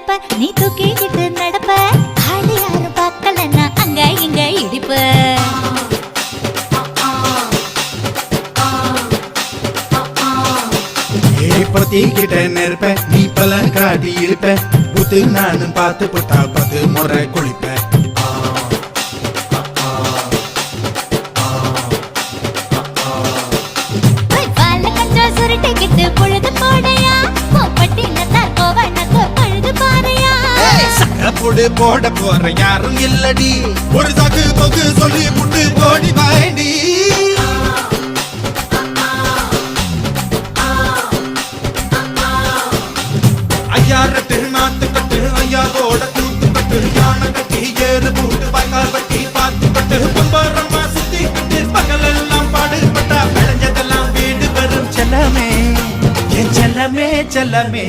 நடப்ப நீ தூக்கிக்கிட்டு நடப்ப ஆளு யாரும் பார்க்கலன்னா அங்க இங்க இடிப்ப பத்திக்கிட்ட நெருப்ப நீ பல காட்டி இருப்ப புத்து நானும் பார்த்து புட்டா 10 முறை குளிப்ப பொழுது போடையா பட்டினத்தார் கோவணத்தை பழுது பாறையா சட்டப்பொடு போட போற யாரும் இல்லடி ஒரு சாக்கு போக்கு சொல்லி புட்டு போடி வாடி ஐயாரட்டு நாத்து கட்டு ஐயாவோட தூத்து கட்டு யானை கட்டி ஏறு பூட்டு வாய்க்கால் வட்டி பார்த்து கட்டு பொம்பரமா சுத்தி கட்டு பகலெல்லாம் பாடுபட்டா விளைஞ்சதெல்லாம் வீடு வரும் செல்லமே என் செல்லமே செல்லமே